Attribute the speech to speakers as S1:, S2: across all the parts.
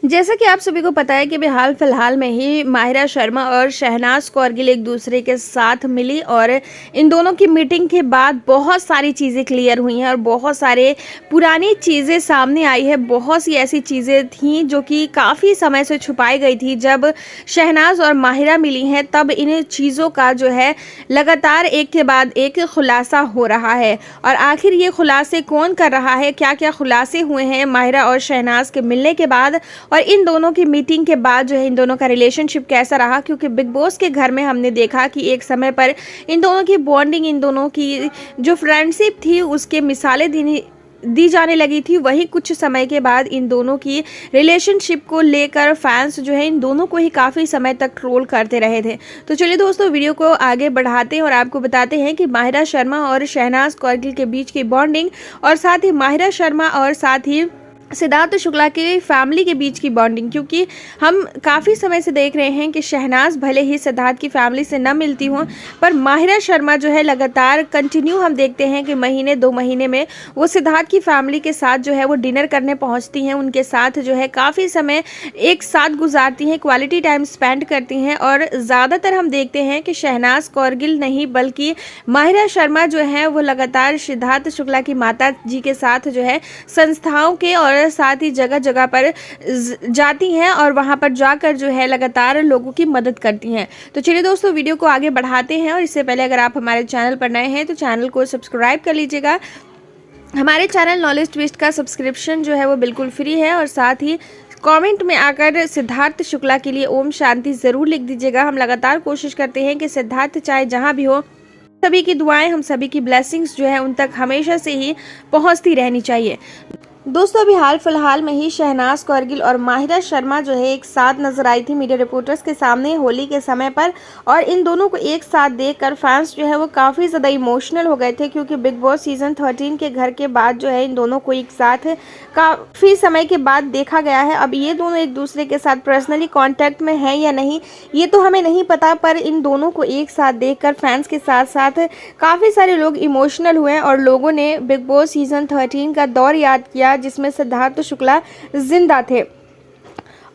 S1: जैसा कि आप सभी को पता है कि अभी हाल फिलहाल में ही माहिरा शर्मा और शहनाज कौरगिल एक दूसरे के साथ मिली और इन दोनों की मीटिंग के बाद बहुत सारी चीज़ें क्लियर हुई हैं और बहुत सारे पुरानी चीज़ें सामने आई है। बहुत सी ऐसी चीज़ें थीं जो कि काफ़ी समय से छुपाई गई थी। जब शहनाज और माहिरा मिली हैं तब इन चीज़ों का जो है लगातार एक के बाद एक खुलासा हो रहा है। और आखिर ये खुलासे कौन कर रहा है, क्या क्या खुलासे हुए हैं माहिरा और शहनाज के मिलने के बाद और इन दोनों की मीटिंग के बाद जो है इन दोनों का रिलेशनशिप कैसा रहा। क्योंकि बिग बॉस के घर में हमने देखा कि एक समय पर इन दोनों की बॉन्डिंग, इन दोनों की जो फ्रेंडशिप थी उसके मिसालें दी जाने लगी थी। वही कुछ समय के बाद इन दोनों की रिलेशनशिप को लेकर फैंस जो है इन दोनों को ही काफ़ी समय तक ट्रोल करते रहे थे। तो चलिए दोस्तों, वीडियो को आगे बढ़ाते हैं और आपको बताते हैं कि माहिरा शर्मा और शहनाज कौरगिल के बीच की बॉन्डिंग और साथ ही माहिरा शर्मा और साथ ही सिद्धार्थ शुक्ला की फैमिली के बीच की बॉन्डिंग। क्योंकि हम काफ़ी समय से देख रहे हैं कि शहनाज भले ही सिद्धार्थ की फैमिली से न मिलती हों, पर माहिरा शर्मा जो है लगातार कंटिन्यू हम देखते हैं कि महीने 2 महीने में वो सिद्धार्थ की फैमिली के साथ जो है वो डिनर करने पहुंचती हैं, उनके साथ जो है काफ़ी समय एक साथ गुजारती हैं, क्वालिटी टाइम स्पेंड करती हैं। और ज़्यादातर हम देखते हैं कि शहनाज कौरगिल नहीं बल्कि माहिरा शर्मा जो है वो लगातार सिद्धार्थ शुक्ला की माता जी के साथ जो है संस्थाओं के और साथ ही जगह जगह पर जाती हैं और वहां पर जाकर जो है लगातार लोगों की मदद करती हैं। तो चलिए दोस्तों, वीडियो को आगे बढ़ाते हैं और इससे पहले अगर आप हमारे चैनल पर नए हैं तो चैनल को सब्सक्राइब कर लीजिएगा। हमारे चैनल नॉलेज ट्विस्ट का सब्सक्रिप्शन जो है वो बिल्कुल फ्री है और साथ ही कमेंट में आकर सिद्धार्थ शुक्ला के लिए ओम शांति ज़रूर लिख दीजिएगा। हम लगातार कोशिश करते हैं कि सिद्धार्थ चाहे जहाँ भी हो, सभी की दुआएं, हम सभी की ब्लेसिंग्स जो है उन तक हमेशा से ही पहुंचती रहनी चाहिए। दोस्तों, अभी हाल फिलहाल में ही शहनाज कौरगिल और माहिरा शर्मा जो है एक साथ नजर आई थी मीडिया रिपोर्टर्स के सामने होली के समय पर। और इन दोनों को एक साथ देखकर फैंस जो है वो काफ़ी ज़्यादा इमोशनल हो गए थे। क्योंकि बिग बॉस सीजन 13 के घर के बाद जो है इन दोनों को एक साथ काफ़ी समय के बाद देखा गया है। अब ये दोनों एक दूसरे के साथ पर्सनली कॉन्टैक्ट में हैं या नहीं ये तो हमें नहीं पता, पर इन दोनों को एक साथ देखकर फैंस के साथ साथ काफ़ी सारे लोग इमोशनल हुए और लोगों ने बिग बॉस सीजन 13 का दौर याद किया जिसमें सिद्धार्थ शुक्ला जिंदा थे।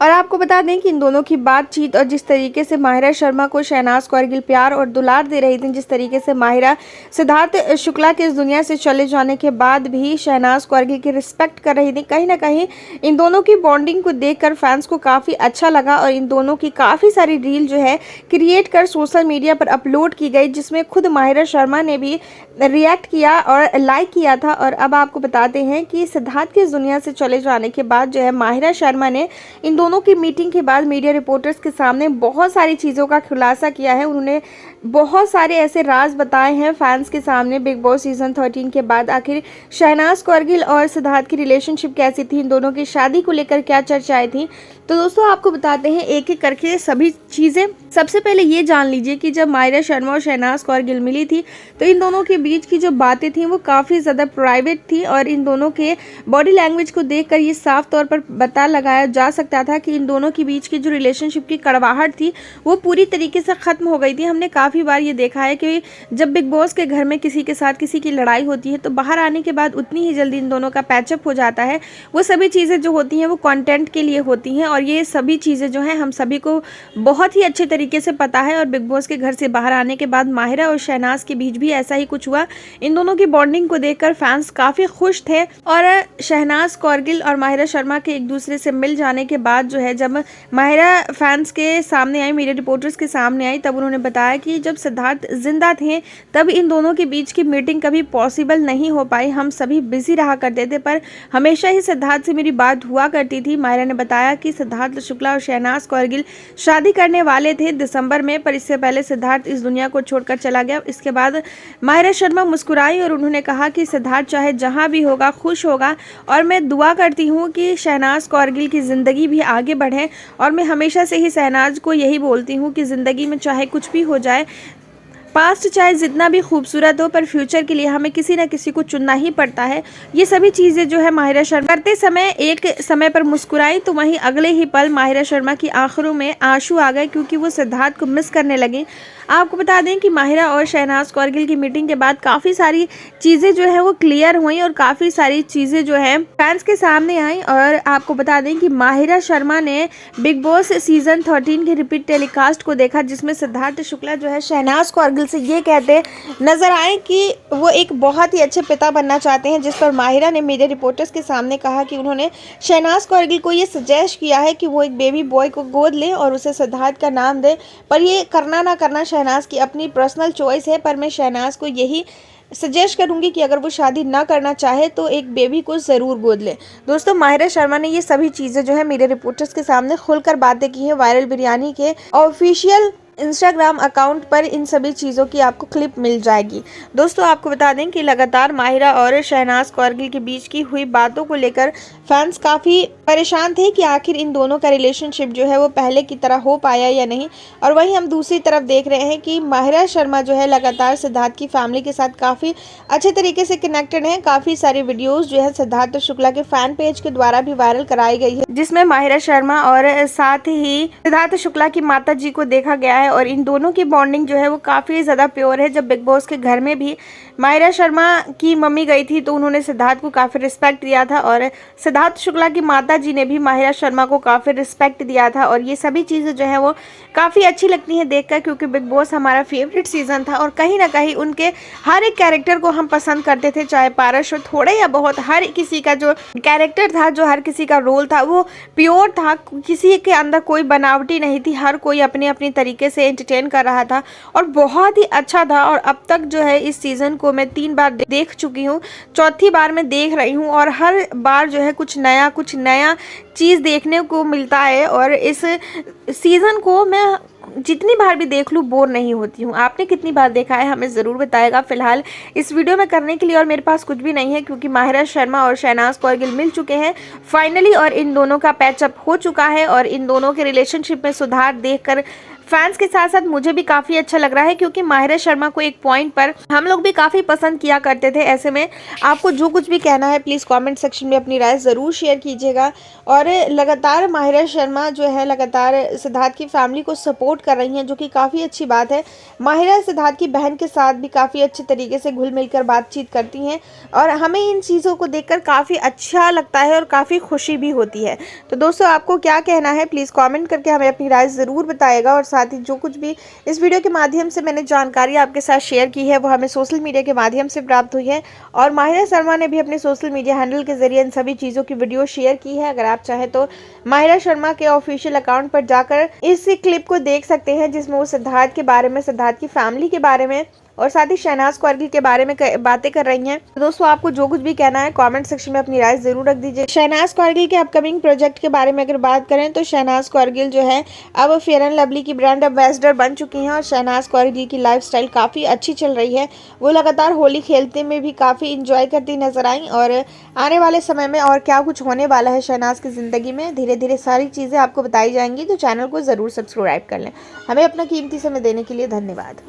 S1: और आपको बता दें कि इन दोनों की बातचीत और जिस तरीके से माहिरा शर्मा को शहनाज कौरगिल प्यार और दुलार दे रही थी, जिस तरीके से माहिरा सिद्धार्थ शुक्ला के इस दुनिया से चले जाने के बाद भी शहनाज कौरगिल की रिस्पेक्ट कर रही थी, कहीं ना कहीं इन दोनों की बॉन्डिंग को देखकर फैंस को काफ़ी अच्छा लगा। और इन दोनों की काफ़ी सारी रील जो है क्रिएट कर सोशल मीडिया पर अपलोड की गई, जिसमें खुद माहिरा शर्मा ने भी रिएक्ट किया और लाइक किया था। और अब आपको बताते हैं कि सिद्धार्थ की इस दुनिया से चले जाने के बाद जो है माहिरा शर्मा ने इन दोनों की मीटिंग के बाद मीडिया रिपोर्टर्स के सामने बहुत सारी चीज़ों का खुलासा किया है। उन्होंने बहुत सारे ऐसे राज बताए हैं फैंस के सामने बिग बॉस सीजन 13 के बाद। आखिर शहनाज कौरगिल और सिद्धार्थ की रिलेशनशिप कैसी थी, इन दोनों की शादी को लेकर क्या चर्चाएं थी, तो दोस्तों आपको बताते हैं एक एक करके सभी चीज़ें। सबसे पहले ये जान लीजिए कि जब माहिरा शर्मा और शहनाज कौरगिल मिली थी तो इन दोनों के बीच की जो बातें थी वो काफ़ी ज़्यादा प्राइवेट थी। और इन दोनों के बॉडी लैंग्वेज को देखकर ये साफ तौर पर पता लगाया जा सकता था कि इन दोनों के बीच की जो रिलेशनशिप की कड़वाहट थी वो पूरी तरीके से ख़त्म हो गई थी। हमने काफ़ी बार ये देखा है कि जब बिग बॉस के घर में किसी के साथ किसी की लड़ाई होती है तो बाहर आने के बाद उतनी ही जल्दी इन दोनों का पैचअप हो जाता है। वो सभी चीज़ें जो होती हैं वो कंटेंट के लिए होती हैं और ये सभी चीज़ें जो हैं हम सभी को बहुत ही अच्छे तरीके से पता है। और बिग बॉस के घर से बाहर आने के बाद माहिरा और शहनाज के बीच भी ऐसा ही कुछ हुआ। इन दोनों की बॉन्डिंग को देखकर फैंस काफ़ी खुश थे। और शहनाज कौरगिल और माहिरा शर्मा के एक दूसरे से मिल जाने के बाद जो है जब माहिरा फैंस के सामने आई, मीडिया रिपोर्टर्स के सामने आई, तब उन्होंने बताया कि जब सिद्धार्थ जिंदा थे तब इन दोनों के बीच की मीटिंग कभी पॉसिबल नहीं हो पाई। हम सभी बिजी रहा करते थे पर हमेशा ही सिद्धार्थ से मेरी बात हुआ करती थी। माहिरा ने बताया कि सिद्धार्थ शुक्ला और शहनाज कौरगिल शादी करने वाले थे दिसंबर में, पर इससे पहले सिद्धार्थ इस दुनिया को छोड़कर चला गया। इसके बाद माहिरा शर्मा मुस्कुराई और उन्होंने कहा कि सिद्धार्थ चाहे जहां भी होगा खुश होगा और मैं दुआ करती हूं कि शहनाज कौरगिल की ज़िंदगी भी आगे बढ़े। और मैं हमेशा से ही शहनाज को यही बोलती हूं कि ज़िंदगी में चाहे कुछ भी हो जाए, पास्ट चाहे जितना भी खूबसूरत हो, पर फ्यूचर के लिए हमें किसी न किसी को चुनना ही पड़ता है। ये सभी चीज़ें जो है माहिरा शर्मा करते समय एक समय पर मुस्कुराई तो वहीं अगले ही पल माहिरा शर्मा की आंखों में आंसू आ गए क्योंकि वो सिद्धार्थ को मिस करने लगी। आपको बता दें कि माहिरा और शहनाज कौरगिल की मीटिंग के बाद काफ़ी सारी चीज़ें जो है वो क्लियर हुई और काफ़ी सारी चीज़ें जो है फैंस के सामने आई। और आपको बता दें कि माहिरा शर्मा ने बिग बॉस सीजन 13 के रिपीट टेलीकास्ट को देखा, जिसमें सिद्धार्थ शुक्ला जो है शहनाज कौरगिल से ये कहते नजर आए कि वो एक बहुत ही अच्छे पिता बनना चाहते हैं, जिस पर माहिरा ने मीडिया रिपोर्टर्स के सामने कहा कि उन्होंने शहनाज कौरगिल को ये सजेस्ट किया है कि वो एक बेबी बॉय को गोद ले और उसे सिद्धार्थ का नाम दे, पर ये करना ना करना शहनाज की अपनी पर्सनल चॉइस है। पर मैं शहनाज को यही सजेस्ट करूंगी कि अगर वो शादी ना करना चाहे तो एक बेबी को ज़रूर गोद ले। दोस्तों, माहिरा शर्मा ने ये सभी चीज़ें जो है मीडिया रिपोर्टर्स के सामने खुलकर बातें की हैं। वायरल बिरयानी के ऑफिशियल इंस्टाग्राम अकाउंट पर इन सभी चीज़ों की आपको क्लिप मिल जाएगी। दोस्तों, आपको बता दें कि लगातार माहिरा और शहनाज कौरगिल के बीच की हुई बातों को लेकर फैंस काफ़ी परेशान थे कि आखिर इन दोनों का रिलेशनशिप जो है वो पहले की तरह हो पाया या नहीं। और वहीं हम दूसरी तरफ देख रहे हैं कि माहिरा शर्मा जो है लगातार सिद्धार्थ की फैमिली के साथ काफ़ी अच्छे तरीके से कनेक्टेड हैं। काफ़ी सारी वीडियोज़ जो है सिद्धार्थ शुक्ला के फैन पेज के द्वारा भी वायरल कराई गई है, जिसमें माहिरा शर्मा और साथ ही सिद्धार्थ शुक्ला की माता जी को देखा गया है। और इन दोनों की बॉन्डिंग जो है वो काफ़ी ज़्यादा प्योर है। जब बिग बॉस के घर में भी माहिरा शर्मा की मम्मी गई थी तो उन्होंने सिद्धार्थ को काफ़ी रिस्पेक्ट दिया था और सिद्धार्थ शुक्ला की माता जी ने भी माहिरा शर्मा को काफ़ी रिस्पेक्ट दिया था। और ये सभी चीज़ें जो है वो काफ़ी अच्छी लगती हैं देखकर, क्योंकि बिग बॉस हमारा फेवरेट सीज़न था और कहीं ना कहीं उनके हर एक कैरेक्टर को हम पसंद करते थे, चाहे पारस हो थोड़े या बहुत। हर किसी का जो कैरेक्टर था, जो हर किसी का रोल था वो प्योर था, किसी के अंदर कोई बनावटी नहीं थी। हर कोई अपने अपने तरीके से एंटरटेन कर रहा था और बहुत ही अच्छा था। और अब तक जो है इस सीज़न को मैं 3 बार देख चुकी हूँ, चौथी बार मैं देख रही हूँ और हर बार जो है कुछ नया चीज़ देखने को मिलता है। और इस सीज़न को मैं जितनी बार भी देख लूँ बोर नहीं होती हूँ। आपने कितनी बार देखा है हमें ज़रूर बताएगा। फिलहाल इस वीडियो में करने के लिए और मेरे पास कुछ भी नहीं है, क्योंकि माहिरा शर्मा और शहनाज कौरगिल मिल चुके हैं फाइनली और इन दोनों का पैचअप हो चुका है। और इन दोनों के रिलेशनशिप में सुधार देखकर फैंस के साथ साथ मुझे भी काफ़ी अच्छा लग रहा है, क्योंकि माहिरा शर्मा को एक पॉइंट पर हम लोग भी काफ़ी पसंद किया करते थे। ऐसे में आपको जो कुछ भी कहना है प्लीज़ कमेंट सेक्शन में अपनी राय ज़रूर शेयर कीजिएगा। और लगातार माहिरा शर्मा जो है लगातार सिद्धार्थ की फैमिली को सपोर्ट कर रही हैं, जो कि काफ़ी अच्छी बात है। माहिरा सिद्धार्थ की बहन के साथ भी काफ़ी अच्छे तरीके से घुल मिल कर बातचीत करती हैं और हमें इन चीज़ों को देखकर काफ़ी अच्छा लगता है और काफ़ी खुशी भी होती है। तो दोस्तों, आपको क्या कहना है प्लीज़ कमेंट करके हमें अपनी राय ज़रूर बताइएगा। और साथ ही जो कुछ भी इस वीडियो के माध्यम से मैंने जानकारी आपके साथ शेयर की है वो हमें सोशल मीडिया के माध्यम से प्राप्त हुई है। और माहिरा शर्मा ने भी अपने सोशल मीडिया हैंडल के जरिए इन सभी चीज़ों की वीडियो शेयर की है। अगर आप चाहें तो माहिरा शर्मा के ऑफिशियल अकाउंट पर जाकर इस क्लिप को देख सकते हैं, जिसमें वो सिद्धार्थ के बारे में, सिद्धार्थ की फैमिली के बारे में और साथ ही शहनाज कौरगिल के बारे में बातें कर रही हैं। तो दोस्तों, आपको जो कुछ भी कहना है कमेंट सेक्शन में अपनी राय जरूर रख दीजिए। शहनाज कौरगिल के अपकमिंग प्रोजेक्ट के बारे में अगर बात करें तो शहनाज कौरगिल जो है अब फेयर एंड लवली की ब्रांड एम्बेसडर बन चुकी हैं और शहनाज कौरगिल की लाइफस्टाइल काफ़ी अच्छी चल रही है। वो लगातार होली खेलते में भी काफ़ी इंजॉय करती नजर आई। और आने वाले समय में और क्या कुछ होने वाला है शहनाज की ज़िंदगी में, धीरे धीरे सारी चीज़ें आपको बताई जाएंगी। तो चैनल को ज़रूर सब्सक्राइब कर लें। हमें अपना कीमती समय देने के लिए धन्यवाद।